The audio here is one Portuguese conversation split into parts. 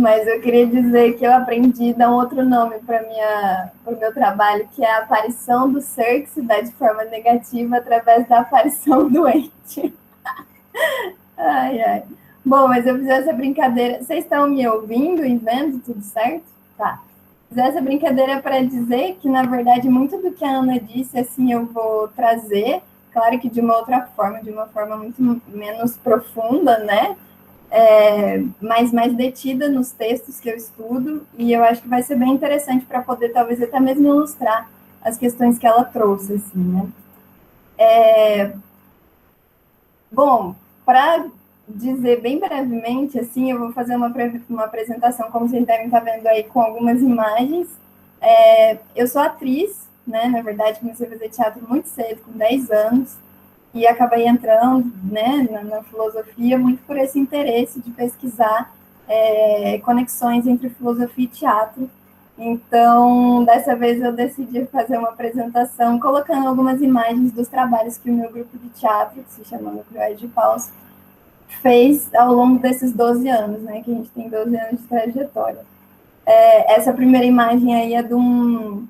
Mas eu queria dizer que eu aprendi a dar um outro nome para o meu trabalho, que é a aparição do ser que se dá de forma negativa através da aparição doente. Ai, ai. Bom, mas eu fiz essa brincadeira. Vocês estão me ouvindo e vendo tudo certo? Tá. Fiz essa brincadeira para dizer que, na verdade, muito do que a Ana disse, assim, eu vou trazer, claro que de uma outra forma, de uma forma muito menos profunda, né? Mas mais detida nos textos que eu estudo, e eu acho que vai ser bem interessante para poder, talvez, até mesmo ilustrar as questões que ela trouxe, assim, né? Bom, para dizer bem brevemente, assim, eu vou fazer uma apresentação, como vocês devem estar vendo aí, com algumas imagens. Eu sou atriz, né? Na verdade, comecei a fazer teatro muito cedo, com 10 anos, e acabei entrando, né, na filosofia muito por esse interesse de pesquisar conexões entre filosofia e teatro. Então, dessa vez eu decidi fazer uma apresentação colocando algumas imagens dos trabalhos que o meu grupo de teatro, que se chama Núcleo de Paus, fez ao longo desses 12 anos, né, que a gente tem 12 anos de trajetória. Essa primeira imagem aí é de um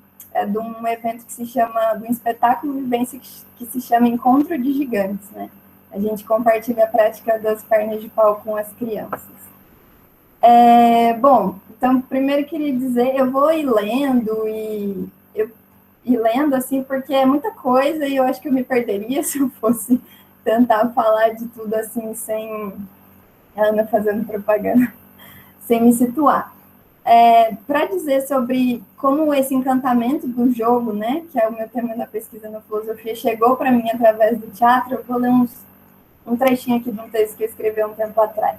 evento que se chama, de um espetáculo vivência que se chama Encontro de Gigantes, né? A gente compartilha a prática das pernas de pau com as crianças. Bom, então, primeiro queria dizer, eu vou ir lendo e lendo, assim, porque é muita coisa e eu acho que eu me perderia se eu fosse tentar falar de tudo, assim, sem a Ana fazendo propaganda, sem me situar. Para dizer sobre como esse encantamento do jogo, né, que é o meu tema da pesquisa na filosofia, chegou para mim através do teatro, eu vou ler um trechinho aqui de um texto que eu escrevi há um tempo atrás.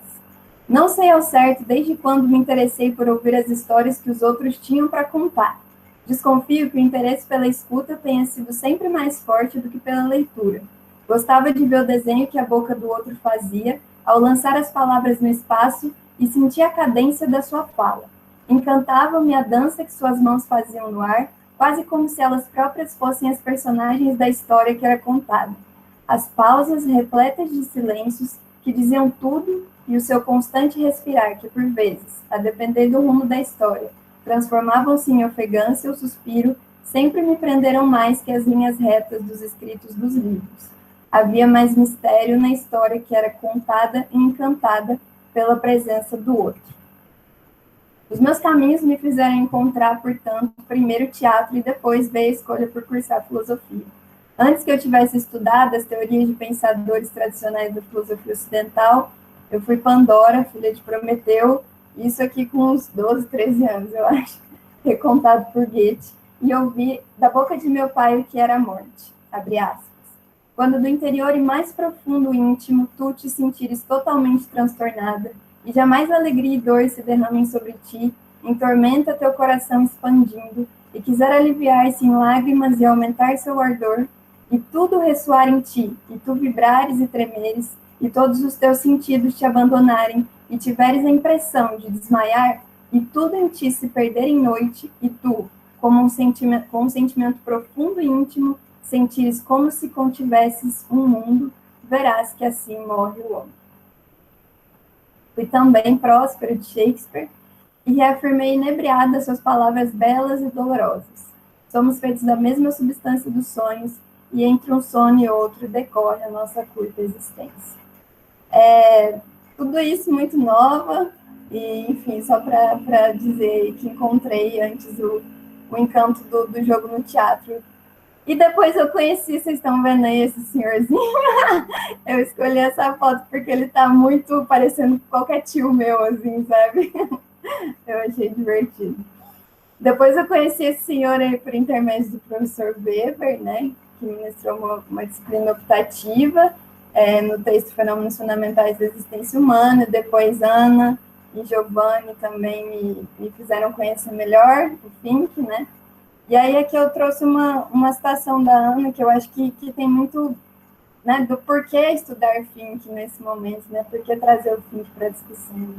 Não sei ao certo desde quando me interessei por ouvir as histórias que os outros tinham para contar. Desconfio que o interesse pela escuta tenha sido sempre mais forte do que pela leitura. Gostava de ver o desenho que a boca do outro fazia ao lançar as palavras no espaço e sentir a cadência da sua fala. Encantava-me a dança que suas mãos faziam no ar, quase como se elas próprias fossem as personagens da história que era contada. As pausas repletas de silêncios que diziam tudo e o seu constante respirar, que por vezes, a depender do rumo da história, transformavam-se em ofegância ou suspiro, sempre me prenderam mais que as linhas retas dos escritos dos livros. Havia mais mistério na história que era contada e encantada pela presença do outro. Os meus caminhos me fizeram encontrar, portanto, primeiro teatro e depois veio a escolha por cursar filosofia. Antes que eu tivesse estudado as teorias de pensadores tradicionais da filosofia ocidental, eu fui Pandora, filha de Prometeu, isso aqui com uns 12, 13 anos, eu acho, recontado por Goethe, e ouvi da boca de meu pai o que era a morte, abre aspas. Quando do interior e mais profundo íntimo tu te sentires totalmente transtornada, e jamais alegria e dor se derramem sobre ti, em tormenta teu coração expandindo, e quiser aliviar-se em lágrimas e aumentar seu ardor, e tudo ressoar em ti, e tu vibrares e tremeres, e todos os teus sentidos te abandonarem, e tiveres a impressão de desmaiar, e tudo em ti se perder em noite, e tu, com um sentimento profundo e íntimo, sentires como se contivesses um mundo, verás que assim morre o homem. Fui também Próspero de Shakespeare, e reafirmei inebriada suas palavras belas e dolorosas. Somos feitos da mesma substância dos sonhos, e entre um sono e outro decorre a nossa curta existência. Tudo isso muito nova, e enfim, só para dizer que encontrei antes o encanto do jogo no teatro. E depois eu conheci, vocês estão vendo aí esse senhorzinho? Eu escolhi essa foto porque ele tá muito parecendo qualquer tio meu, assim, sabe? Eu achei divertido. Depois eu conheci esse senhor aí por intermédio do professor Weber, né? Que ministrou uma disciplina optativa no texto Fenômenos Fundamentais da Existência Humana. Depois Ana e Giovanni também me fizeram conhecer melhor o Fink, né? E aí aqui eu trouxe uma citação da Ana, que eu acho que tem muito, né, do porquê estudar Fink nesse momento, né? Por que trazer o Fink para a discussão.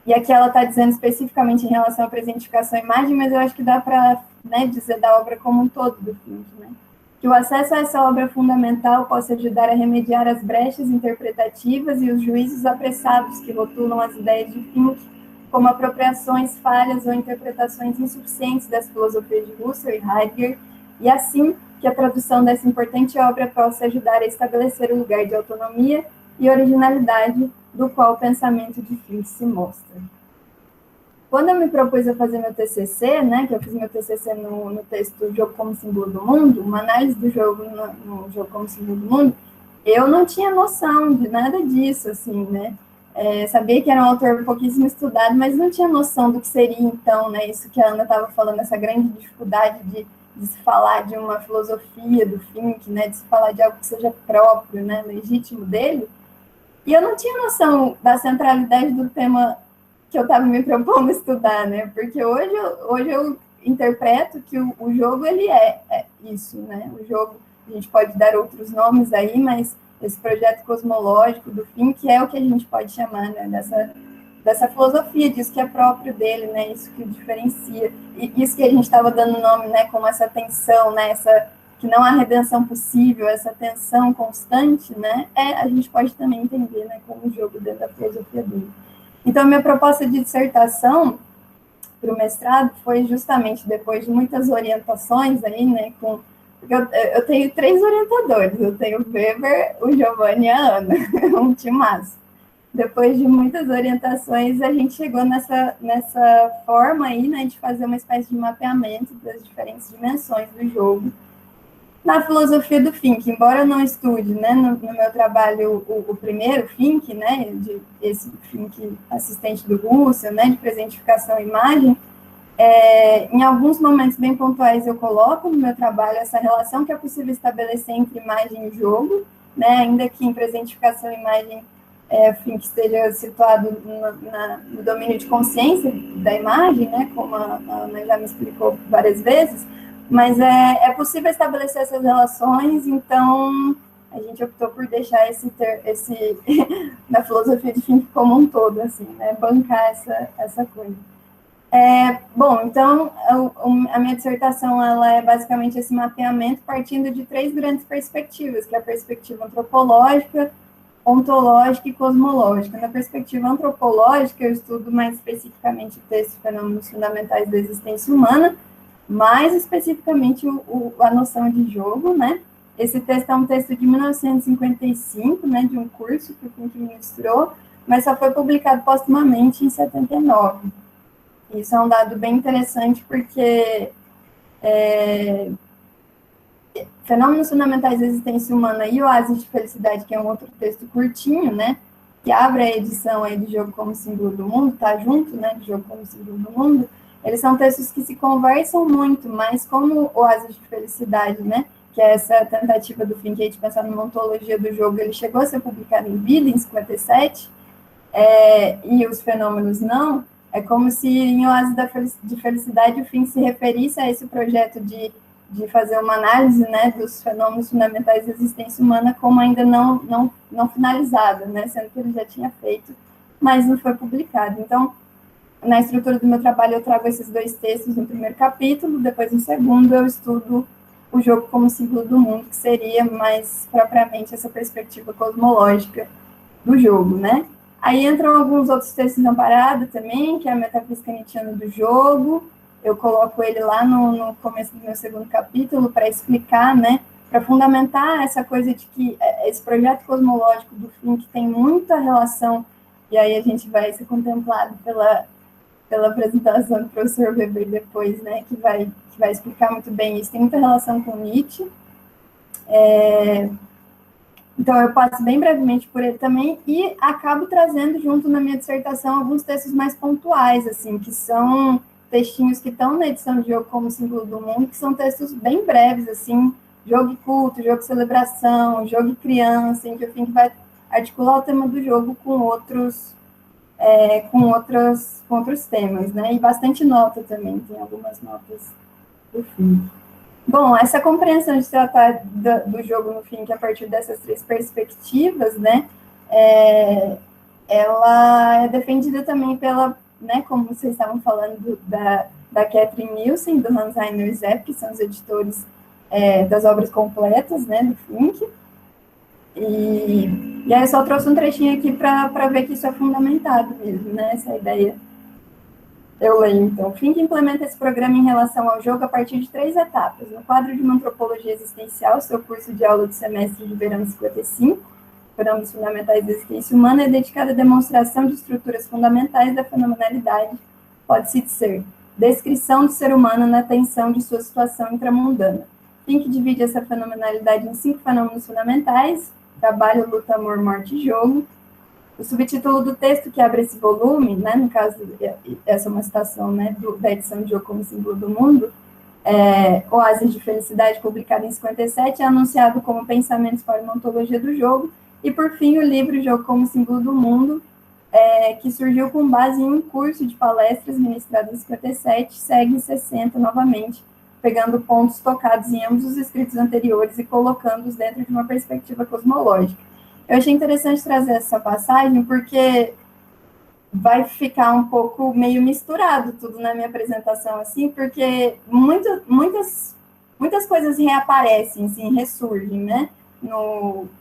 E aqui ela está dizendo especificamente em relação à presentificação à imagem, mas eu acho que dá para, né, dizer da obra como um todo do Fink, né? Que o acesso a essa obra fundamental possa ajudar a remediar as brechas interpretativas e os juízos apressados que rotulam as ideias de Fink como apropriações falhas ou interpretações insuficientes das filosofias de Husserl e Heidegger, e assim que a tradução dessa importante obra possa ajudar a estabelecer o lugar de autonomia e originalidade do qual o pensamento de Fink se mostra. Quando eu me propus a fazer meu TCC, né, que eu fiz meu TCC no texto Jogo como Símbolo do Mundo, uma análise do jogo no Jogo como Símbolo do Mundo, eu não tinha noção de nada disso, assim, né? Sabia que era um autor pouquíssimo estudado, mas não tinha noção do que seria, então, né, isso que a Ana estava falando, essa grande dificuldade de se falar de uma filosofia do Fink, né, de se falar de algo que seja próprio, né, legítimo dele. E eu não tinha noção da centralidade do tema que eu estava me propondo estudar, né, porque hoje eu interpreto que o jogo, ele é isso, né, o jogo, a gente pode dar outros nomes aí, mas esse projeto cosmológico do Fink é o que a gente pode chamar, né, dessa filosofia, disso que é próprio dele, né, isso que o diferencia, e isso que a gente estava dando nome, né, como essa tensão, né, que não há redenção possível, essa tensão constante, né, a gente pode também entender, né, como um jogo dentro da filosofia dele. Então, minha proposta de dissertação para o mestrado foi justamente depois de muitas orientações aí, né, porque eu tenho 3 orientadores, eu tenho o Weber, o Giovanni e a Ana, um timaço. Depois de muitas orientações, a gente chegou nessa forma aí, né, de fazer uma espécie de mapeamento das diferentes dimensões do jogo na filosofia do Fink. Embora eu não estude, né, no meu trabalho o primeiro Fink, né, esse Fink assistente do Husserl, né, de presentificação e imagem, em alguns momentos bem pontuais eu coloco no meu trabalho essa relação que é possível estabelecer entre imagem e jogo, né, ainda que em presentificação e imagem Fink esteja situado no domínio de consciência da imagem, né, como a Ana já me explicou várias vezes, mas é possível estabelecer essas relações, então a gente optou por deixar esse na filosofia de Fink como um todo, assim, né, bancar essa coisa. Bom, então a minha dissertação ela é basicamente esse mapeamento partindo de 3 grandes perspectivas, que é a perspectiva antropológica, ontológica e cosmológica. Na perspectiva antropológica, eu estudo mais especificamente o texto Fenômenos Fundamentais da Existência Humana, mais especificamente a noção de jogo, né? Esse texto é um texto de 1955, né, de um curso que o Fink ministrou, mas só foi publicado postumamente em 79. Isso é um dado bem interessante, porque Fenômenos Fundamentais da Existência Humana e Oásis de Felicidade, que é um outro texto curtinho, né, que abre a edição aí de Jogo como Símbolo do Mundo, tá junto, né, de Jogo como Símbolo do Mundo, eles são textos que se conversam muito, mas como Oásis de Felicidade, né, que é essa tentativa do Fink de pensar numa ontologia do jogo, ele chegou a ser publicado em vida, em 57, e os fenômenos não, é como se em Oásis de Felicidade o Fink se referisse a esse projeto de fazer uma análise, né, dos fenômenos fundamentais da existência humana como ainda não finalizada, né, sendo que ele já tinha feito, mas não foi publicado. Então, na estrutura do meu trabalho, eu trago esses 2 textos no primeiro capítulo, depois no segundo eu estudo o jogo como símbolo do mundo, que seria mais propriamente essa perspectiva cosmológica do jogo, né. Aí entram alguns outros textos na parada também, que é a metafísica nietzschiana do jogo. Eu coloco ele lá no começo do meu segundo capítulo para explicar, né, para fundamentar essa coisa de que esse projeto cosmológico do Fink tem muita relação, e aí a gente vai ser contemplado pela apresentação do professor Weber depois, né, que vai explicar muito bem isso, tem muita relação com Nietzsche. Então, eu passo bem brevemente por ele também e acabo trazendo junto na minha dissertação alguns textos mais pontuais, assim, que são textinhos que estão na edição de Jogo como Símbolo do Mundo, que são textos bem breves, assim, jogo e culto, jogo e celebração, jogo e criança, em que o Fink vai articular o tema do jogo com outros temas, né? E bastante nota também, tem algumas notas do Fink. Bom, essa compreensão de tratar do jogo no Fink a partir dessas 3 perspectivas, né, ela é defendida também pela, né, como vocês estavam falando, da Catherine Nielsen, do Hans Heiner Zepp, que são os editores das obras completas, né, do Fink. E aí eu só trouxe um trechinho aqui para ver que isso é fundamentado mesmo, né, essa ideia Eu leio, então. Fink implementa esse programa em relação ao jogo a partir de 3 etapas. No quadro de uma antropologia existencial, seu curso de aula do semestre de verão 55, Programas Fundamentais da Existência Humana, é dedicado à demonstração de estruturas fundamentais da fenomenalidade, pode-se dizer, descrição do ser humano na tensão de sua situação intramundana. Fink divide essa fenomenalidade em 5 fenômenos fundamentais: trabalho, luta, amor, morte e jogo. O subtítulo do texto que abre esse volume, né, no caso, essa é uma citação, né, da edição de Jogo como Símbolo do Mundo, Oásis de Felicidade, publicado em 57, é anunciado como Pensamentos para uma Ontologia do Jogo, e, por fim, o livro Jogo como Símbolo do Mundo, que surgiu com base em um curso de palestras ministrado em 57, segue em 60 novamente, pegando pontos tocados em ambos os escritos anteriores e colocando-os dentro de uma perspectiva cosmológica. Eu achei interessante trazer essa passagem porque vai ficar um pouco meio misturado tudo na minha apresentação, assim, porque muitas coisas reaparecem, assim, ressurgem, né,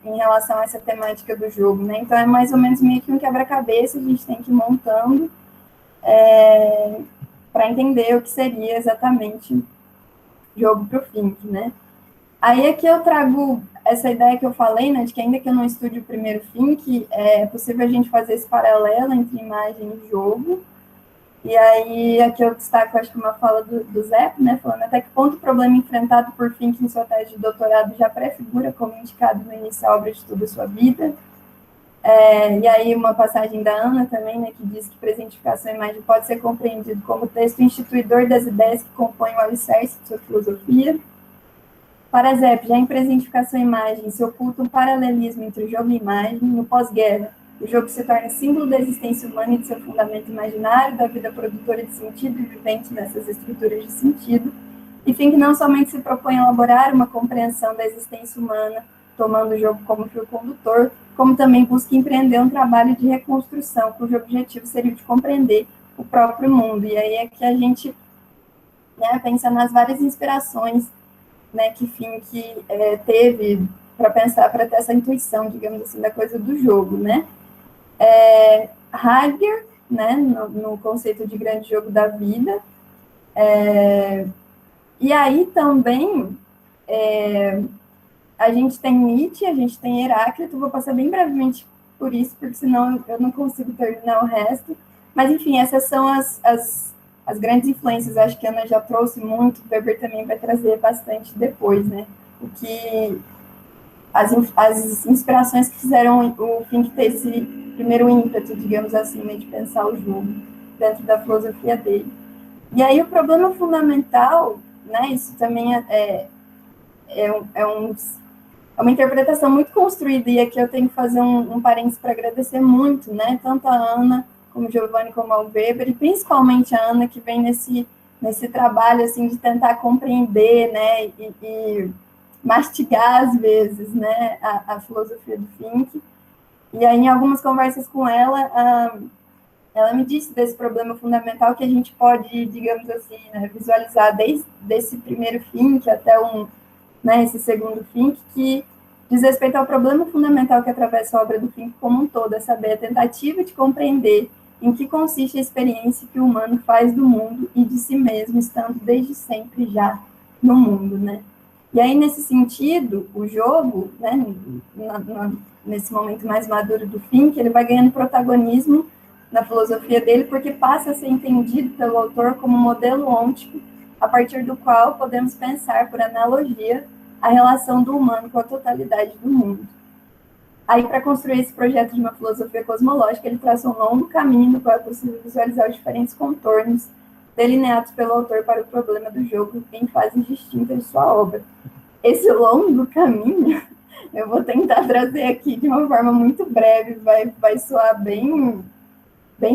em relação a essa temática do jogo, né, então é mais ou menos meio que um quebra-cabeça, a gente tem que ir montando para entender o que seria exatamente jogo para o Fink, né. Aí aqui eu trago essa ideia que eu falei, né, de que ainda que eu não estude o primeiro Fink, é possível a gente fazer esse paralelo entre imagem e jogo. E aí aqui eu destaco, acho que uma fala do Zé, né, falando até que ponto o problema enfrentado por Fink em sua tese de doutorado já prefigura como indicado no início da obra de toda a sua vida. E aí uma passagem da Ana também, né, que diz que presentificação e imagem pode ser compreendido como texto instituidor das ideias que compõem o alicerce de sua filosofia. Para Zep, já em Presentificação e Imagem, se oculta um paralelismo entre o jogo e imagem. No pós-guerra, o jogo se torna símbolo da existência humana e de seu fundamento imaginário, da vida produtora de sentido e vivente nessas estruturas de sentido. E Fink não somente se propõe a elaborar uma compreensão da existência humana, tomando o jogo como fio condutor, como também busca empreender um trabalho de reconstrução, cujo objetivo seria de compreender o próprio mundo. E aí é que a gente, né, pensa nas várias inspirações, né, que Fink teve para pensar, para ter essa intuição, digamos assim, da coisa do jogo, né. Heidegger, né, no conceito de grande jogo da vida, e aí também a gente tem Nietzsche, a gente tem Heráclito, vou passar bem brevemente por isso, porque senão eu não consigo terminar o resto, mas enfim, essas são as grandes influências. Acho que a Ana já trouxe muito, o Weber também vai trazer bastante depois, né? O que as inspirações que fizeram o Fink ter esse primeiro ímpeto, digamos assim, né, de pensar o jogo dentro da filosofia dele. E aí o problema fundamental, né, isso também é uma interpretação muito construída, e aqui eu tenho que fazer um parênteses para agradecer muito, né, tanto a Ana como o Giovanni, como ao Weber, e principalmente a Ana, que vem nesse trabalho, assim, de tentar compreender, né, e mastigar, às vezes, né, a filosofia do Fink. E aí, em algumas conversas com ela, ela me disse desse problema fundamental que a gente pode, digamos assim, né, visualizar desde esse primeiro Fink até esse segundo Fink, que diz respeito ao problema fundamental que atravessa a obra do Fink como um todo, é saber a tentativa de compreender em que consiste a experiência que o humano faz do mundo e de si mesmo, estando desde sempre já no mundo, né? E aí, nesse sentido, o jogo, né, nesse momento mais maduro do Fink, ele vai ganhando protagonismo na filosofia dele, porque passa a ser entendido pelo autor como um modelo ôntico, a partir do qual podemos pensar, por analogia, a relação do humano com a totalidade do mundo. Aí, para construir esse projeto de uma filosofia cosmológica, ele traça um longo caminho no qual é possível visualizar os diferentes contornos delineados pelo autor para o problema do jogo em fases distintas de sua obra. Esse longo caminho, eu vou tentar trazer aqui de uma forma muito breve, vai soar bem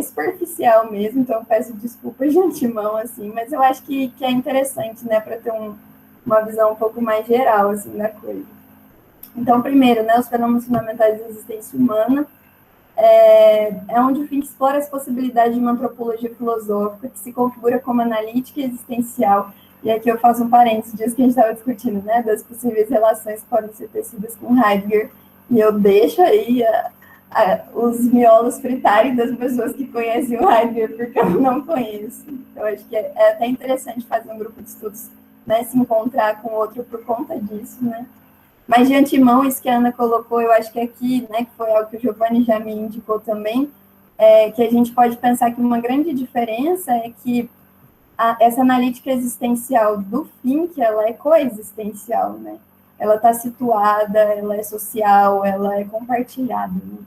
superficial mesmo, então eu peço desculpas de antemão, assim, mas eu acho que é interessante, né, para ter uma visão um pouco mais geral, assim, da coisa. Então, primeiro, né, os fenômenos fundamentais da existência humana, é onde o Fink explora as possibilidades de uma antropologia filosófica que se configura como analítica e existencial. E aqui eu faço um parênteses disso que a gente estava discutindo, né, das possíveis relações que podem ser tecidas com Heidegger, e eu deixo aí os miolos fritarem das pessoas que conhecem o Heidegger, porque eu não conheço. Eu acho que é até interessante fazer um grupo de estudos, né, se encontrar com outro por conta disso, né? Mas de antemão, isso que a Ana colocou, eu acho que aqui, né, que foi algo que o Giovanni já me indicou também, que a gente pode pensar que uma grande diferença é que essa analítica existencial do fim, que ela é coexistencial, né? Ela está situada, ela é social, ela é compartilhada, né?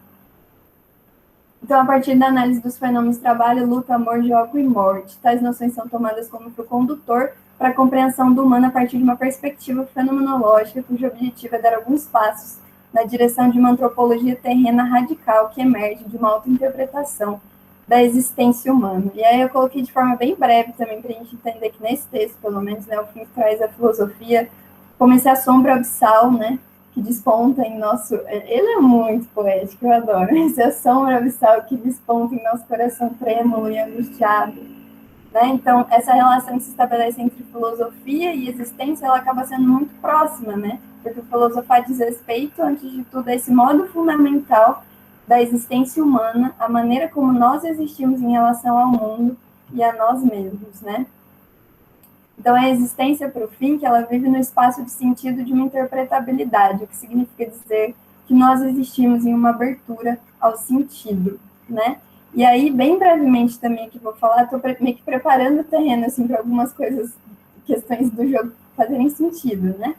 Então, a partir da análise dos fenômenos de trabalho, luta, amor, jogo e morte, tais noções são tomadas como fio condutor para a compreensão do humano a partir de uma perspectiva fenomenológica, cujo objetivo é dar alguns passos na direção de uma antropologia terrena radical que emerge de uma autointerpretação da existência humana. E aí eu coloquei de forma bem breve também para a gente entender que nesse texto, pelo menos, né, o fim traz a filosofia como esse assombro abissal, né, que desponta em nosso... Ele é muito poético, eu adoro. Esse assombro abissal que desponta em nosso coração trêmulo e angustiado. Né? Então, essa relação que se estabelece entre filosofia e existência, ela acaba sendo muito próxima, né? Porque o filosofar diz respeito, antes de tudo, a esse modo fundamental da existência humana, a maneira como nós existimos em relação ao mundo e a nós mesmos, né? Então, a existência para o fim, que ela vive no espaço de sentido de uma interpretabilidade, o que significa dizer que nós existimos em uma abertura ao sentido, né? E aí, bem brevemente também que vou falar, estou meio que preparando o terreno, assim, para algumas coisas, questões do jogo fazerem sentido, né?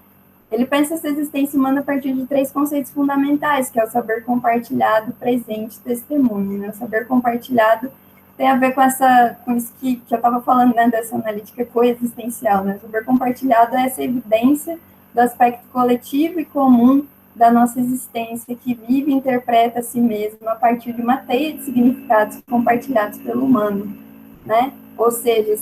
Ele pensa essa existência humana a partir de 3 conceitos fundamentais, que é o saber compartilhado, presente e testemunho, né? O saber compartilhado tem a ver com isso que eu estava falando, né, dessa analítica coexistencial, né? O saber compartilhado é essa evidência do aspecto coletivo e comum da nossa existência, que vive e interpreta a si mesmo a partir de uma teia de significados compartilhados pelo humano, né? Ou seja,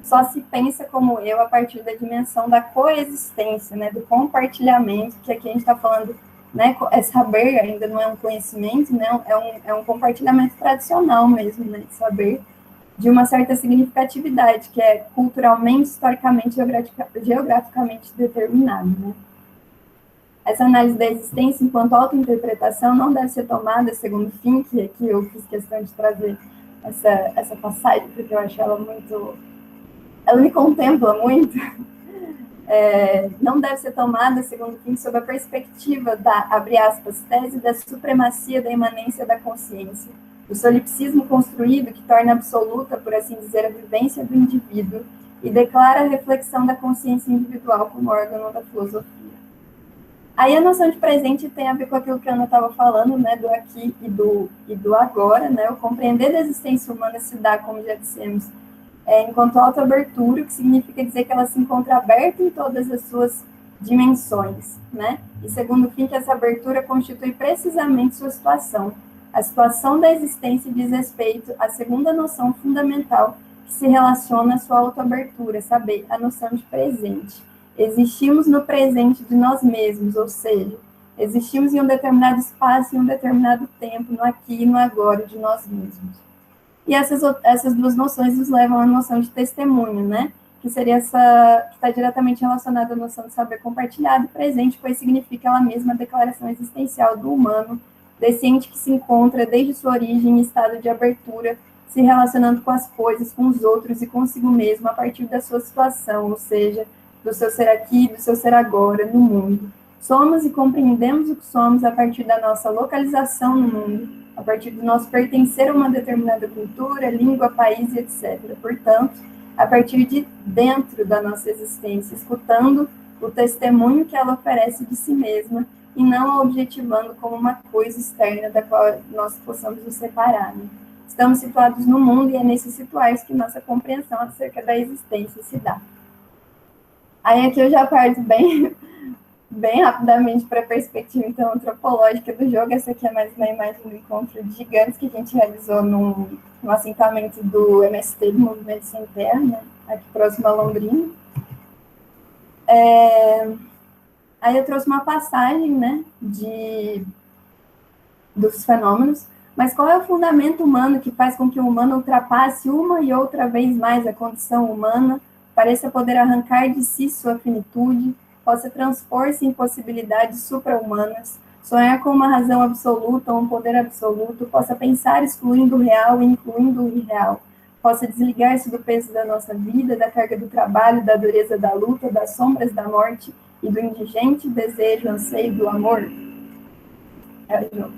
só se pensa como eu a partir da dimensão da coexistência, né, do compartilhamento, que aqui a gente está falando, né, é saber, ainda não é um conhecimento, né, é um compartilhamento tradicional mesmo, né, de saber, de uma certa significatividade, que é culturalmente, historicamente, geograficamente determinado, né. Essa análise da existência enquanto autointerpretação não deve ser tomada, segundo Fink, aqui eu fiz questão de trazer essa passagem, porque eu acho ela muito... Ela me contempla muito. Não deve ser tomada, segundo Fink, sob a perspectiva da, abre aspas, tese da supremacia da imanência da consciência, o solipsismo construído que torna absoluta, por assim dizer, a vivência do indivíduo e declara a reflexão da consciência individual como órgão da filosofia. Aí a noção de presente tem a ver com aquilo que a Ana estava falando, né, do aqui e do agora, né, o compreender da existência humana se dá, como já dissemos, enquanto autoabertura, o que significa dizer que ela se encontra aberta em todas as suas dimensões, né, e segundo o fim que essa abertura constitui precisamente sua situação. A situação da existência diz respeito à segunda noção fundamental que se relaciona à sua autoabertura, saber, a noção de presente. Existimos no presente de nós mesmos, ou seja, existimos em um determinado espaço, em um determinado tempo, no aqui e no agora de nós mesmos. E essas duas noções nos levam à noção de testemunho, né? Que seria que está diretamente relacionada à noção de saber compartilhado, presente, pois significa ela mesma a declaração existencial do humano, desse ente que se encontra desde sua origem em estado de abertura, se relacionando com as coisas, com os outros e consigo mesmo a partir da sua situação, ou seja, do seu ser aqui, do seu ser agora, no mundo. Somos e compreendemos o que somos a partir da nossa localização no mundo, a partir do nosso pertencer a uma determinada cultura, língua, país, etc. Portanto, a partir de dentro da nossa existência, escutando o testemunho que ela oferece de si mesma e não a objetivando como uma coisa externa da qual nós possamos nos separar. Né? Estamos situados no mundo e é nesses situares que nossa compreensão acerca da existência se dá. Aí aqui eu já parto bem rapidamente para a perspectiva então, antropológica do jogo. Essa aqui é mais uma imagem do encontro de gigantes que a gente realizou no assentamento do MST, do Movimento Sem Terra, né? Aqui próximo a Londrina. Aí eu trouxe uma passagem, né, dos fenômenos, mas qual é o fundamento humano que faz com que o humano ultrapasse uma e outra vez mais a condição humana, pareça poder arrancar de si sua finitude, possa transpor-se em possibilidades supra-humanas, Sonhar com uma razão absoluta, um poder absoluto, possa pensar excluindo o real e incluindo o irreal, possa desligar-se do peso da nossa vida, da carga do trabalho, da dureza da luta, das sombras da morte e do indigente desejo, anseio do amor. É o jogo.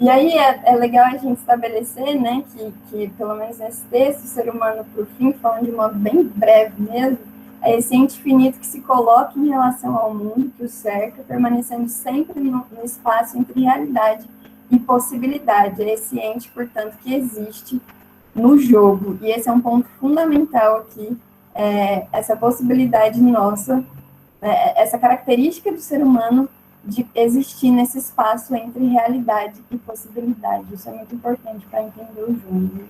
E aí é legal a gente estabelecer, né, que pelo menos nesse texto, o ser humano, por fim, falando de modo bem breve mesmo, é esse ente finito que se coloca em relação ao mundo que o cerca, permanecendo sempre no espaço entre realidade e possibilidade. É esse ente, portanto, que existe no jogo. E esse é um ponto fundamental aqui, essa possibilidade nossa, essa característica do ser humano de existir nesse espaço entre realidade e possibilidade. Isso é muito importante para entender o jogo.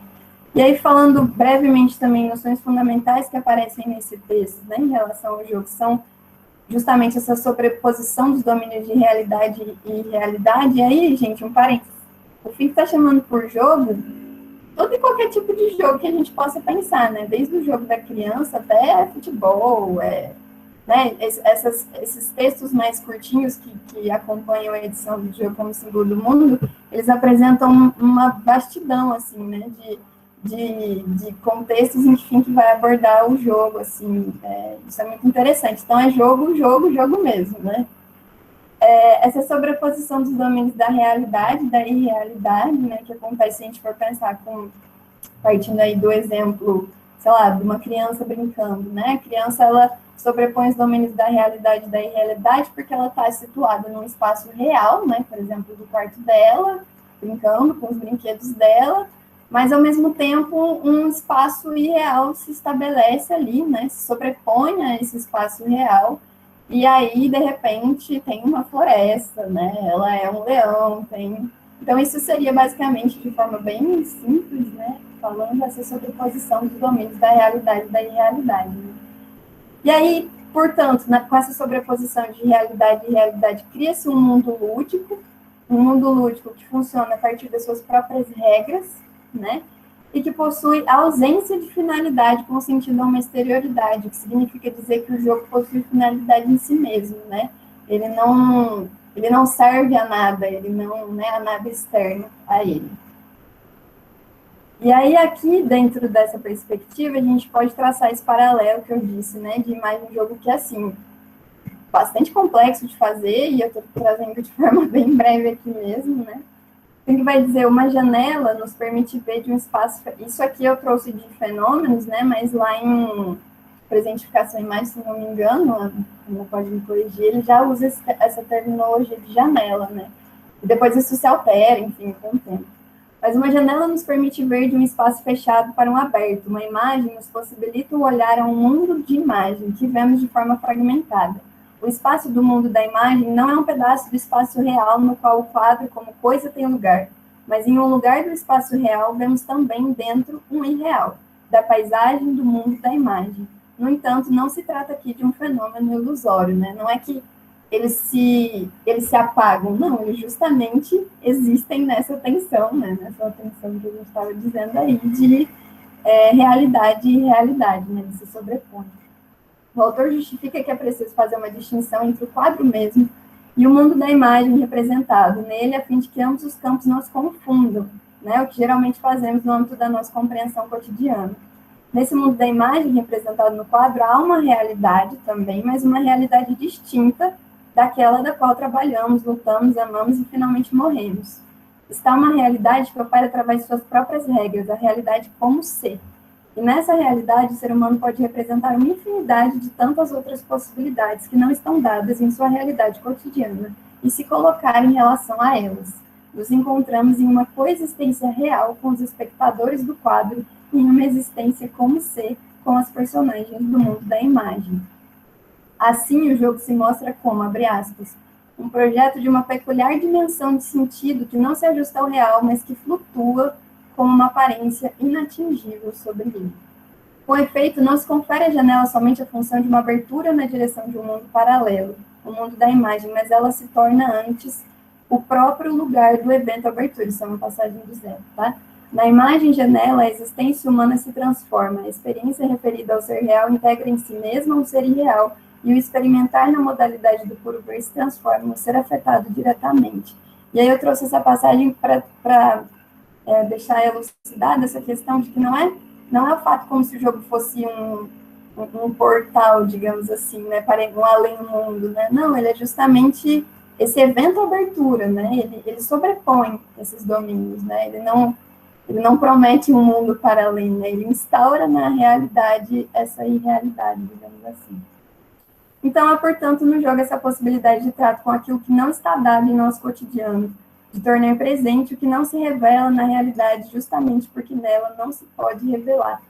E aí, falando brevemente também noções fundamentais que aparecem nesse texto, né, em relação ao jogo, são justamente essa sobreposição dos domínios de realidade e irrealidade. E aí, gente, um parênteses, o Fink está chamando por jogo todo e qualquer tipo de jogo que a gente possa pensar, né, desde o jogo da criança até futebol, né, esses textos mais curtinhos que acompanham a edição do Jogo como Símbolo do Mundo, eles apresentam uma vastidão, assim, né, de contextos, enfim, que vai abordar o jogo, assim, isso é muito interessante. Então, é jogo, jogo, jogo mesmo, né. Essa sobreposição dos domínios da realidade, da irrealidade, né, que acontece se a gente for pensar partindo aí do exemplo, sei lá, de uma criança brincando, né, a criança, ela sobrepõe os domínios da realidade e da irrealidade porque ela está situada num espaço real, né, por exemplo, do quarto dela, brincando com os brinquedos dela, mas, ao mesmo tempo, um espaço irreal se estabelece ali, né, se sobrepõe a esse espaço real, e aí, de repente, tem uma floresta, né, ela é um leão, tem... Então, isso seria, basicamente, de forma bem simples, né, falando essa sobreposição dos domínios da realidade e da irrealidade, né? E aí, portanto, com essa sobreposição de realidade e realidade, cria-se um mundo lúdico que funciona a partir das suas próprias regras, né? E que possui ausência de finalidade com sentido a uma exterioridade, o que significa dizer que o jogo possui finalidade em si mesmo, né? Ele não serve a nada, ele não, né, a nada externo a ele. E aí, aqui, dentro dessa perspectiva, a gente pode traçar esse paralelo que eu disse, né, de imagem de jogo que é, assim, bastante complexo de fazer, e eu estou trazendo de forma bem breve aqui mesmo, né. Então, que vai dizer, uma janela nos permite ver de um espaço... Isso aqui eu trouxe de fenômenos, né, mas lá em presentificação em imagem, se não me engano, não pode me corrigir, ele já usa essa terminologia de janela, né. E depois isso se altera, enfim, com o tempo. Mas uma janela nos permite ver de um espaço fechado para um aberto. Uma imagem nos possibilita o olhar a um mundo de imagem que vemos de forma fragmentada. O espaço do mundo da imagem não é um pedaço do espaço real no qual o quadro como coisa tem lugar, mas em um lugar do espaço real vemos também dentro um irreal, da paisagem do mundo da imagem. No entanto, não se trata aqui de um fenômeno ilusório, né? Não é que eles se apagam, não, eles justamente existem nessa tensão, né, nessa tensão que a gente estava dizendo aí, de realidade e realidade, né, de se sobrepõe. O autor justifica que é preciso fazer uma distinção entre o quadro mesmo e o mundo da imagem representado nele, a fim de que ambos os campos não se confundam, né, o que geralmente fazemos no âmbito da nossa compreensão cotidiana. Nesse mundo da imagem representado no quadro, há uma realidade também, mas uma realidade distinta daquela da qual trabalhamos, lutamos, amamos e finalmente morremos. Está uma realidade que opera através de suas próprias regras, a realidade como ser. E nessa realidade, o ser humano pode representar uma infinidade de tantas outras possibilidades que não estão dadas em sua realidade cotidiana e se colocar em relação a elas. Nos encontramos em uma coexistência real com os espectadores do quadro e em uma existência como ser com as personagens do mundo da imagem. Assim, o jogo se mostra como, abre aspas, um projeto de uma peculiar dimensão de sentido que não se ajusta ao real, mas que flutua com uma aparência inatingível sobre ele. Com efeito, não se confere à janela somente a função de uma abertura na direção de um mundo paralelo, o mundo da imagem, mas ela se torna antes o próprio lugar do evento abertura. Isso é uma passagem do Zé, tá? Na imagem janela, a existência humana se transforma, a experiência referida ao ser real integra em si mesma um ser irreal, e o experimentar na modalidade do puro ver se transforma no ser afetado diretamente. E aí eu trouxe essa passagem para deixar elucidada essa questão de que não é o fato como se o jogo fosse um portal, digamos assim, né, para um além-mundo, né? Não, ele é justamente esse evento abertura, né? Ele sobrepõe esses domínios, né? Ele não promete um mundo para além, né? Ele instaura na realidade essa irrealidade, digamos assim. Então, há, portanto, no jogo essa possibilidade de trato com aquilo que não está dado em nosso cotidiano, de tornar presente o que não se revela na realidade, justamente porque nela não se pode revelar,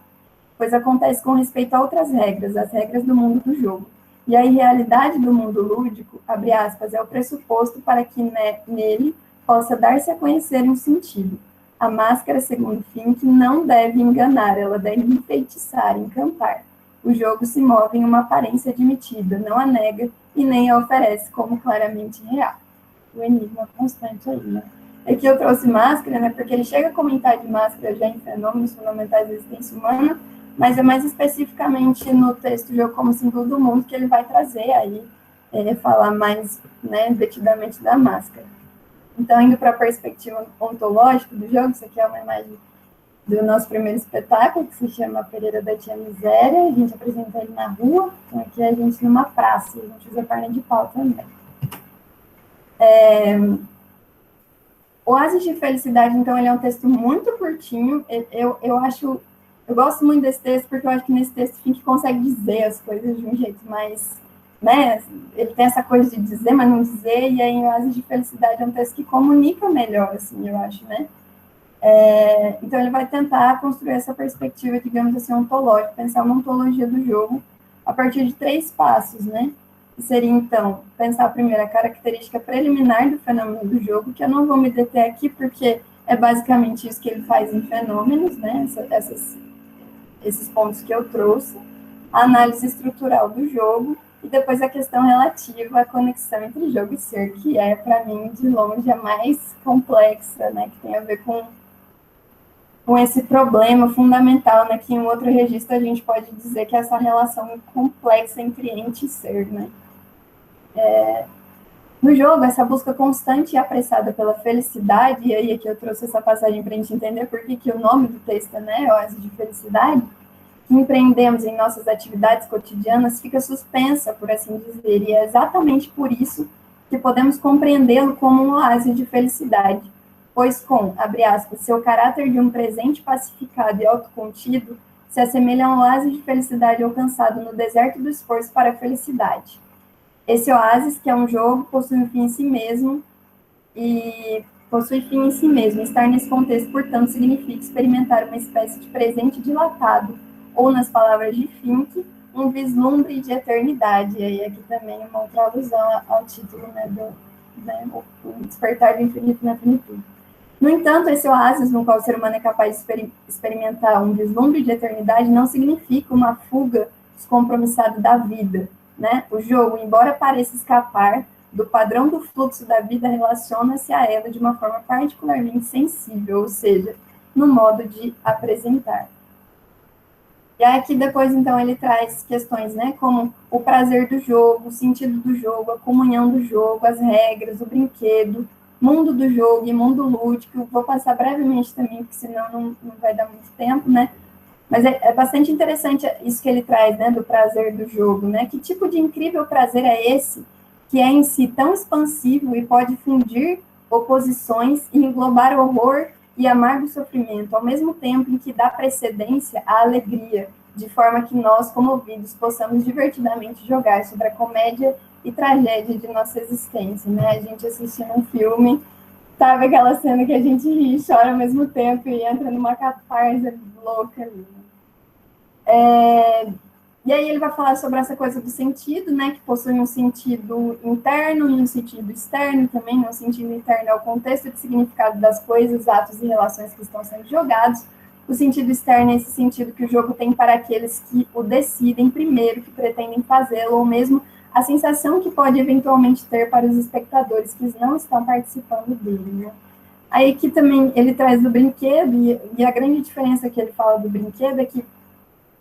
pois acontece com respeito a outras regras, as regras do mundo do jogo. E a irrealidade do mundo lúdico, abre aspas, é o pressuposto para que nele possa dar-se a conhecer um sentido. A máscara, segundo Fink, não deve enganar, ela deve enfeitiçar, encantar. O jogo se move em uma aparência admitida, não a nega e nem a oferece como claramente real. O enigma constante aí, né? Aqui eu trouxe Máscara, né, porque ele chega a comentar de Máscara já em Fenômenos Fundamentais da Existência Humana, mas é mais especificamente no texto Jogo como Símbolo do Mundo que ele vai trazer aí, falar mais, né, detidamente da Máscara. Então, indo para a perspectiva ontológica do jogo, isso aqui é uma imagem do nosso primeiro espetáculo, que se chama Pereira da Tia Miséria, a gente apresenta ele na rua, então aqui a gente numa praça, a gente usa perna de pau também. Oásis de Felicidade, então, ele é um texto muito curtinho, eu gosto muito desse texto, porque eu acho que nesse texto Fink consegue dizer as coisas de um jeito mais, né, ele tem essa coisa de dizer, mas não dizer, e aí em Oásis de Felicidade é um texto que comunica melhor, assim, eu acho, né? Então, ele vai tentar construir essa perspectiva, digamos assim, ontológica, pensar uma ontologia do jogo a partir de 3 passos, né? Que seria, então, pensar primeiro a característica preliminar do fenômeno do jogo, que eu não vou me deter aqui, porque é basicamente isso que ele faz em Fenômenos, né? Esses pontos que eu trouxe, a análise estrutural do jogo, e depois a questão relativa à conexão entre jogo e ser, que é, para mim, de longe, a mais complexa, né? Que tem a ver com esse problema fundamental, né, que em outro registro a gente pode dizer que é essa relação complexa entre ente e ser, né. No jogo, essa busca constante e apressada pela felicidade, e aí aqui eu trouxe essa passagem para a gente entender por que o nome do texto, né, Oásis de Felicidade, que empreendemos em nossas atividades cotidianas, fica suspensa, por assim dizer, e é exatamente por isso que podemos compreendê-lo como um oásis de felicidade, pois com, abre aspas, seu caráter de um presente pacificado e autocontido, se assemelha a um oásis de felicidade alcançado no deserto do esforço para a felicidade. Esse oásis, que é um jogo, possui um fim em si mesmo, Estar nesse contexto, portanto, significa experimentar uma espécie de presente dilatado, ou, nas palavras de Fink, um vislumbre de eternidade. E aí aqui também uma outra alusão ao título, né, o despertar do infinito na finitude. No entanto, esse oásis no qual o ser humano é capaz de experimentar um vislumbre de eternidade não significa uma fuga descompromissada da vida, né? O jogo, embora pareça escapar do padrão do fluxo da vida, relaciona-se a ela de uma forma particularmente sensível, ou seja, no modo de apresentar. E aqui depois, então, ele traz questões, né, como o prazer do jogo, o sentido do jogo, a comunhão do jogo, as regras, o brinquedo, mundo do jogo e mundo lúdico. Vou passar brevemente também, porque senão não vai dar muito tempo, né? Mas é bastante interessante isso que ele traz, né, do prazer do jogo, né? Que tipo de incrível prazer é esse, que é em si tão expansivo e pode fundir oposições e englobar horror e amargo sofrimento, ao mesmo tempo em que dá precedência à alegria, de forma que nós, comovidos, possamos divertidamente jogar sobre a comédia e tragédia de nossa existência, né? A gente assistindo um filme, sabe aquela cena que a gente ri e chora ao mesmo tempo e entra numa catarse louca ali. E aí ele vai falar sobre essa coisa do sentido, né, que possui um sentido interno e um sentido externo também, né, o sentido interno é o contexto de significado das coisas, atos e relações que estão sendo jogados, o sentido externo é esse sentido que o jogo tem para aqueles que o decidem primeiro, que pretendem fazê-lo, ou mesmo a sensação que pode eventualmente ter para os espectadores que não estão participando dele, né. Aí que também ele traz do brinquedo, e a grande diferença que ele fala do brinquedo é que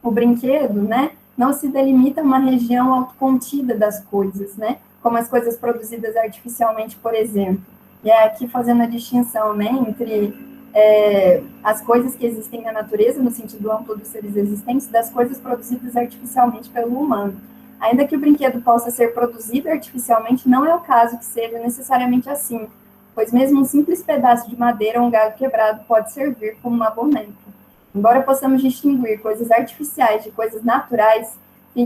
o brinquedo, né, não se delimita uma região autocontida das coisas, né? Como as coisas produzidas artificialmente, por exemplo. E é aqui fazendo a distinção, né, entre as coisas que existem na natureza, no sentido amplo dos seres existentes, das coisas produzidas artificialmente pelo humano. Ainda que o brinquedo possa ser produzido artificialmente, não é o caso que seja necessariamente assim, pois mesmo um simples pedaço de madeira ou um galho quebrado pode servir como uma boneca. Embora possamos distinguir coisas artificiais de coisas naturais,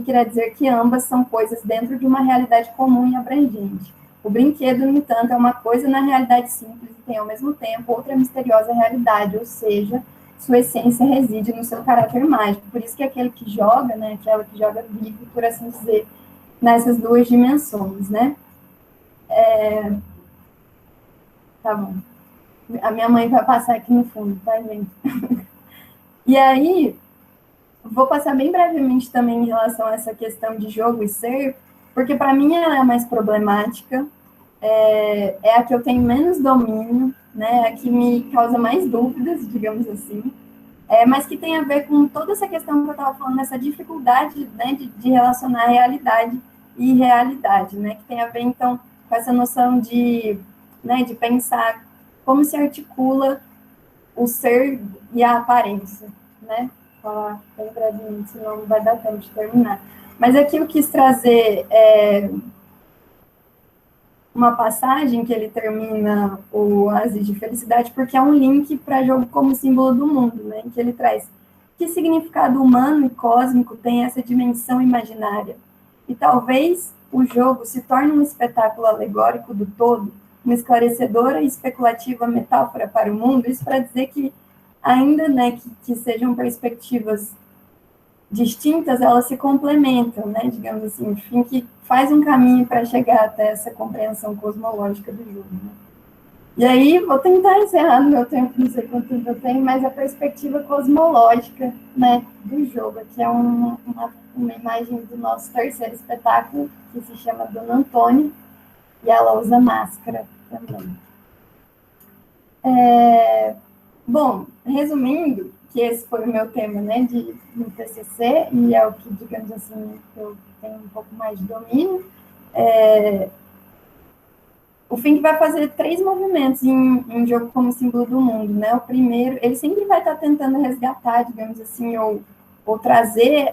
quer dizer que ambas são coisas dentro de uma realidade comum e abrangente. O brinquedo, no entanto, é uma coisa na realidade simples e tem, ao mesmo tempo, outra misteriosa realidade, ou seja, sua essência reside no seu caráter mágico. Por isso que aquele que joga, né, aquela que joga vive, por assim dizer, nessas duas dimensões, né? Tá bom. A minha mãe vai passar aqui no fundo, tá, gente? E aí, vou passar bem brevemente também em relação a essa questão de jogo e ser, porque para mim ela é a mais problemática, é a que eu tenho menos domínio, né? A que me causa mais dúvidas, digamos assim, mas que tem a ver com toda essa questão que eu estava falando, essa dificuldade, né, de relacionar realidade e irrealidade, né? Que tem a ver, então, com essa noção de, né, de pensar como se articula o ser e a aparência, né? Vou falar bem brevemente, senão não vai dar tempo de terminar. Mas aqui eu quis trazer uma passagem que ele termina o Oásis de Felicidade, porque é um link para jogo como símbolo do mundo, né? Que ele traz que significado humano e cósmico tem essa dimensão imaginária. E talvez o jogo se torne um espetáculo alegórico do todo, uma esclarecedora e especulativa metáfora para o mundo. Isso para dizer que, ainda, né, que sejam perspectivas distintas, elas se complementam, né, digamos assim, enfim, que faz um caminho para chegar até essa compreensão cosmológica do jogo. Né? E aí, vou tentar encerrar no meu tempo, não sei quanto tempo eu tenho, mas a perspectiva cosmológica, né, do jogo, que é uma imagem do nosso terceiro espetáculo, que se chama Dona Antônia, e ela usa máscara também. Bom, resumindo, que esse foi o meu tema, né, no TCC, e é o que, digamos assim, eu tenho um pouco mais de domínio. O Fink vai fazer 3 movimentos em jogo como símbolo do mundo, né? O primeiro, ele sempre vai estar tentando resgatar, digamos assim, ou trazer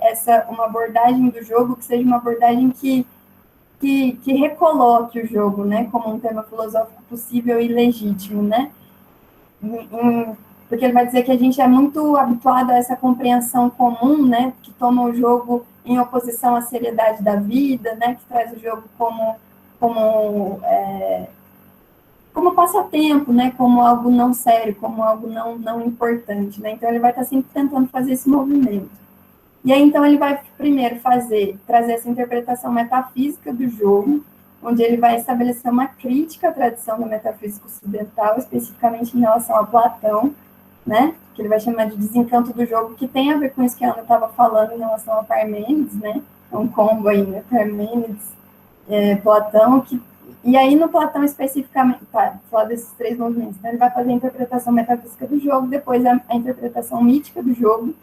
uma abordagem do jogo que seja uma abordagem que recoloque o jogo, né, como um tema filosófico possível e legítimo, né? Porque ele vai dizer que a gente é muito habituado a essa compreensão comum, né, que toma o jogo em oposição à seriedade da vida, né, que traz o jogo como passatempo, né, como algo não sério, como algo não importante, né, então ele vai estar sempre tentando fazer esse movimento. E aí, então, ele vai primeiro trazer essa interpretação metafísica do jogo, onde ele vai estabelecer uma crítica à tradição da metafísica ocidental, especificamente em relação a Platão, né, que ele vai chamar de desencanto do jogo, que tem a ver com isso que a Ana estava falando em relação a Parmênides, né, é um combo aí, né, Parmênides, Platão, e aí no Platão especificamente, tá, falar desses 3 movimentos, então ele vai fazer a interpretação metafísica do jogo, depois a interpretação mítica do jogo,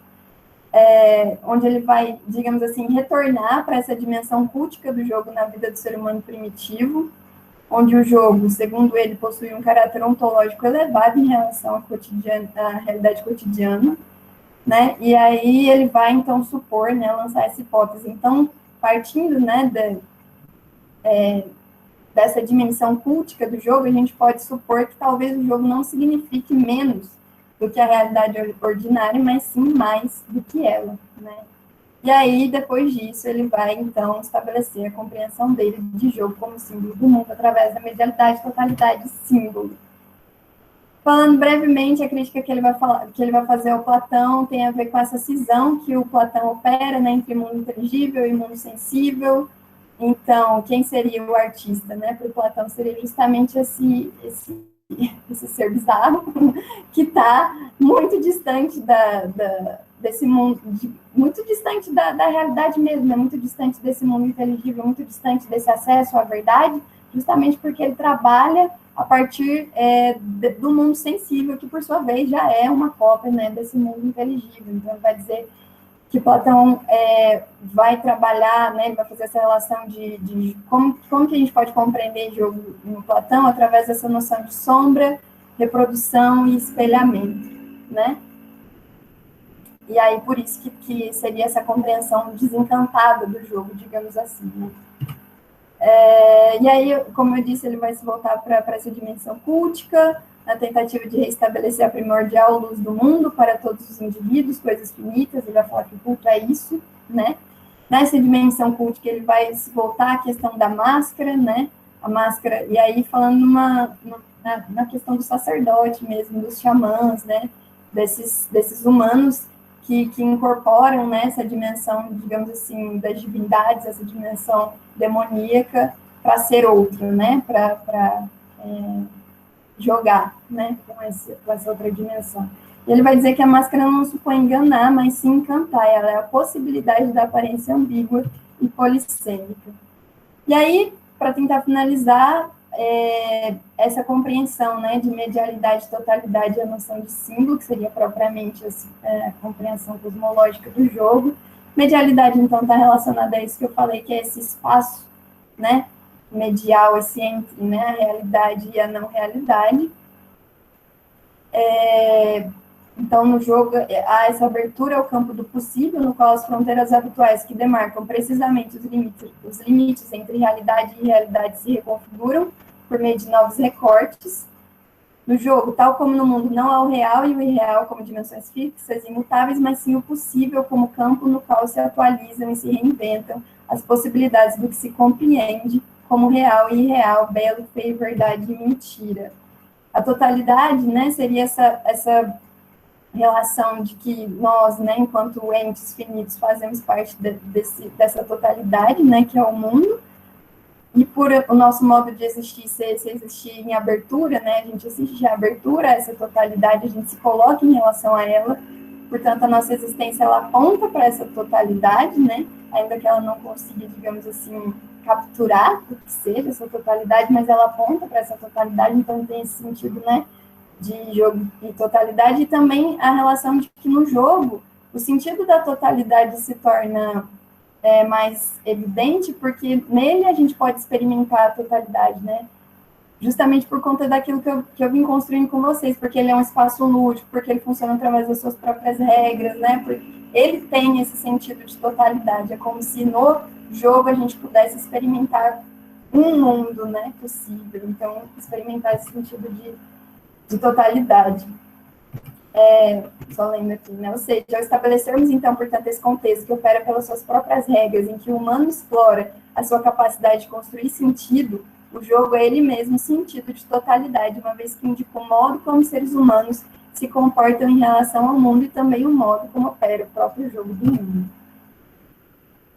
onde ele vai, digamos assim, retornar para essa dimensão cultica do jogo na vida do ser humano primitivo, onde o jogo, segundo ele, possui um caráter ontológico elevado em relação à realidade cotidiana, né? E aí ele vai, então, supor, né, lançar essa hipótese. Então, partindo, né, dessa dimensão cultica do jogo, a gente pode supor que talvez o jogo não signifique menos do que a realidade ordinária, mas sim mais do que ela, né? E aí, depois disso, ele vai, então, estabelecer a compreensão dele de jogo como símbolo do mundo através da medialidade, totalidade e símbolo. Falando brevemente, a crítica que ele vai fazer ao Platão tem a ver com essa cisão que o Platão opera, né, entre mundo inteligível e mundo sensível. Então, quem seria o artista, né? Para o Platão seria justamente esse ser bizarro que está muito distante desse mundo, muito distante da realidade mesmo, né? Muito distante desse mundo inteligível, muito distante desse acesso à verdade, justamente porque ele trabalha a partir do mundo sensível, que por sua vez já é uma cópia, né, desse mundo inteligível. Então, ele vai dizer que Platão vai trabalhar, né, vai fazer essa relação de como que a gente pode compreender jogo no Platão através dessa noção de sombra, reprodução e espelhamento, né? E aí, por isso que seria essa compreensão desencantada do jogo, digamos assim, né? E aí, como eu disse, ele vai se voltar para essa dimensão cultica, na tentativa de restabelecer a primordial luz do mundo para todos os indivíduos, coisas finitas, ele vai falar que o culto é isso, né? Nessa dimensão cultica, ele vai se voltar à questão da máscara, né? A máscara, e aí falando na questão do sacerdote mesmo, dos xamãs, né? Desses humanos que incorporam, né, essa dimensão, digamos assim, das divindades, essa dimensão demoníaca para ser outro, né? Para jogar, né, com essa outra dimensão. E ele vai dizer que a máscara não supõe enganar, mas sim encantar. Ela é a possibilidade da aparência ambígua e polissêmica. E aí, para tentar finalizar, essa compreensão, né, de medialidade, totalidade e a noção de símbolo, que seria propriamente a compreensão cosmológica do jogo. Medialidade, então, está relacionada a isso que eu falei, que é esse espaço, né, medial, esse entre, né, a realidade e a não realidade. Então, no jogo, há essa abertura ao campo do possível, no qual as fronteiras habituais que demarcam precisamente os limites entre realidade e realidade se reconfiguram por meio de novos recortes. No jogo, tal como no mundo, não há o real e o irreal como dimensões fixas e imutáveis, mas sim o possível como campo no qual se atualizam e se reinventam as possibilidades do que se compreende como real e irreal, belo, feio, verdade e mentira. A totalidade, né, seria essa relação de que nós, né, enquanto entes finitos, fazemos parte dessa totalidade, né, que é o mundo, e por o nosso modo de existir se existir em abertura, né, a gente existe em abertura a essa totalidade, a gente se coloca em relação a ela, portanto, a nossa existência, ela aponta para essa totalidade, né, ainda que ela não consiga, digamos assim, capturar o que seja essa totalidade, mas ela aponta para essa totalidade, então tem esse sentido, né, de jogo e totalidade, e também a relação de que no jogo o sentido da totalidade se torna mais evidente, porque nele a gente pode experimentar a totalidade, né? Justamente por conta daquilo que eu vim construindo com vocês, porque ele é um espaço lúdico, porque ele funciona através das suas próprias regras, né? Porque ele tem esse sentido de totalidade, é como se no jogo a gente pudesse experimentar um mundo, né, possível, então experimentar esse sentido de totalidade. Só lendo aqui, né? Ou seja, ao estabelecermos, então, portanto, esse contexto que opera pelas suas próprias regras, em que o humano explora a sua capacidade de construir sentido, o jogo é ele mesmo sentido de totalidade, uma vez que indica o modo como seres humanos se comportam em relação ao mundo e também o modo como opera o próprio jogo do mundo.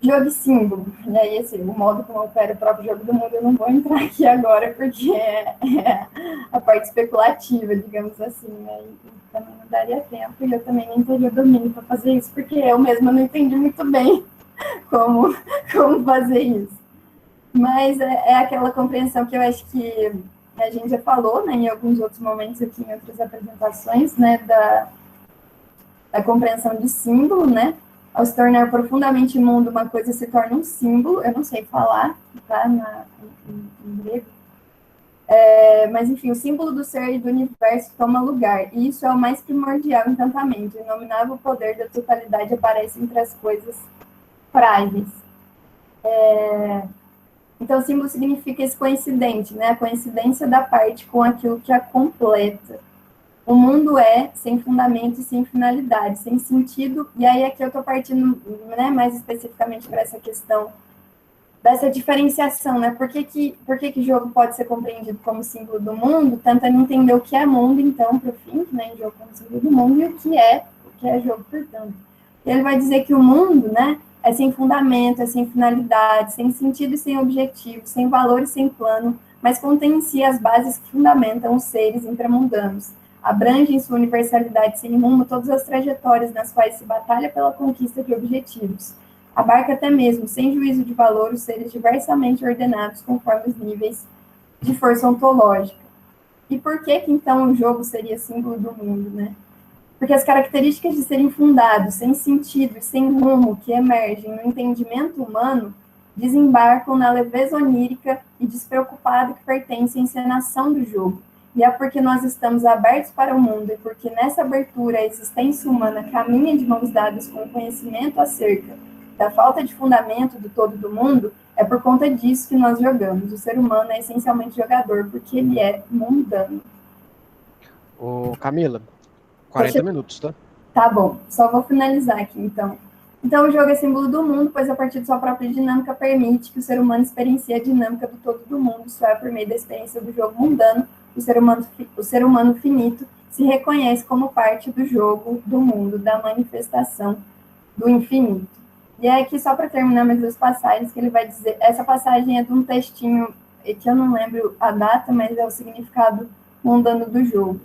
Jogo e símbolo, e aí, assim, o modo como opera o próprio jogo do mundo, eu não vou entrar aqui agora, porque é a parte especulativa, digamos assim, né? E também não daria tempo, e eu também nem teria domínio para fazer isso, porque eu mesma não entendi muito bem como fazer isso. Mas é aquela compreensão que eu acho que a gente já falou, né, em alguns outros momentos aqui, em outras apresentações, né, da compreensão de símbolo, né? Ao se tornar profundamente imundo, uma coisa se torna um símbolo. Eu não sei falar, tá? Em grego. Mas, enfim, o símbolo do ser e do universo toma lugar. E isso é o mais primordial encantamento. O inominável poder da totalidade aparece entre as coisas frágeis. Então, símbolo significa esse coincidente, né? A coincidência da parte com aquilo que a completa. O mundo é sem fundamento e sem finalidade, sem sentido. E aí aqui eu estou partindo, né, mais especificamente para essa questão dessa diferenciação, né? Por que o jogo pode ser compreendido como símbolo do mundo, tentando entender o que é mundo, então, para o fim, né, jogo como símbolo do mundo, e o que é jogo, portanto. Ele vai dizer que o mundo, né, é sem fundamento, é sem finalidade, sem sentido e sem objetivo, sem valor e sem plano, mas contém em si as bases que fundamentam os seres intramundanos. Abrange em sua universalidade sem rumo todas as trajetórias nas quais se batalha pela conquista de objetivos. Abarca até mesmo, sem juízo de valor, os seres diversamente ordenados conforme os níveis de força ontológica. E por que então o jogo seria símbolo do mundo, né? Porque as características de serem fundados, sem sentido e sem rumo, que emergem no entendimento humano, desembarcam na leveza onírica e despreocupada que pertence à encenação do jogo. E é porque nós estamos abertos para o mundo e porque nessa abertura a existência humana caminha de mãos dadas com o conhecimento acerca da falta de fundamento do todo do mundo, é por conta disso que nós jogamos. O ser humano é essencialmente jogador, porque ele é mundano. Ô, Camila, 40 minutos, tá? Tá bom, só vou finalizar aqui, então. Então, o jogo é símbolo do mundo, pois a partir de sua própria dinâmica permite que o ser humano experiencie a dinâmica do todo do mundo, isso é, por meio da experiência do jogo mundano, o ser humano finito se reconhece como parte do jogo do mundo, da manifestação do infinito. E é aqui, só para terminar mais duas passagens, que ele vai dizer, essa passagem é de um textinho, que eu não lembro a data, mas é o significado mundano do jogo.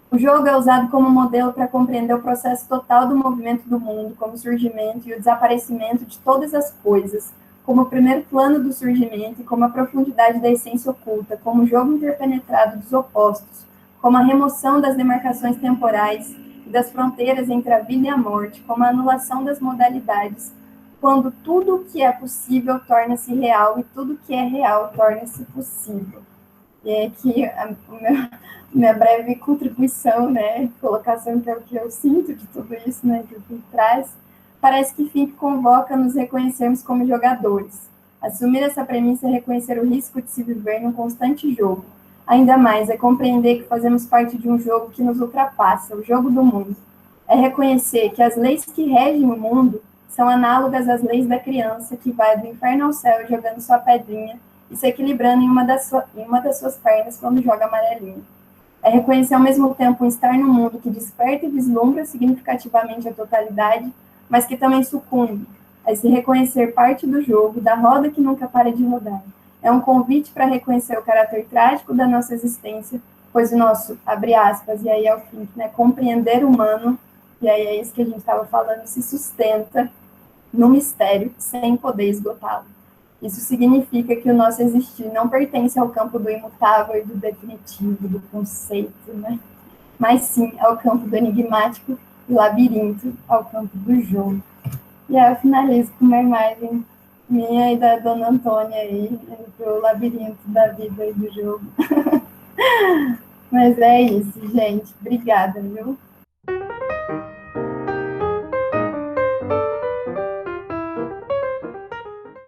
O jogo é usado como modelo para compreender o processo total do movimento do mundo, como o surgimento e o desaparecimento de todas as coisas, como o primeiro plano do surgimento e como a profundidade da essência oculta, como o jogo interpenetrado dos opostos, como a remoção das demarcações temporais e das fronteiras entre a vida e a morte, como a anulação das modalidades, quando tudo o que é possível torna-se real e tudo o que é real torna-se possível. E é aqui minha breve contribuição, né, colocação que é o que eu sinto de tudo isso, né, que o Fink traz, parece que Fink convoca a nos reconhecermos como jogadores. Assumir essa premissa é reconhecer o risco de se viver num constante jogo. Ainda mais, é compreender que fazemos parte de um jogo que nos ultrapassa, o jogo do mundo. É reconhecer que as leis que regem o mundo são análogas às leis da criança que vai do inferno ao céu jogando sua pedrinha e se equilibrando em uma das suas pernas quando joga amarelinho. É reconhecer ao mesmo tempo um estar no mundo que desperta e vislumbra significativamente a totalidade, mas que também sucumbe. É se reconhecer parte do jogo, da roda que nunca para de rodar. É um convite para reconhecer o caráter trágico da nossa existência, pois o nosso, abre aspas, e aí é o fim, né, compreender humano, e aí é isso que a gente estava falando, se sustenta no mistério, sem poder esgotá-lo. Isso significa que o nosso existir não pertence ao campo do imutável e do definitivo, do conceito, né? Mas sim ao campo do enigmático, do labirinto, ao campo do jogo. E aí eu finalizo com uma imagem minha e da Dona Antônia aí, indo pro labirinto da vida e do jogo. Mas é isso, gente. Obrigada, viu?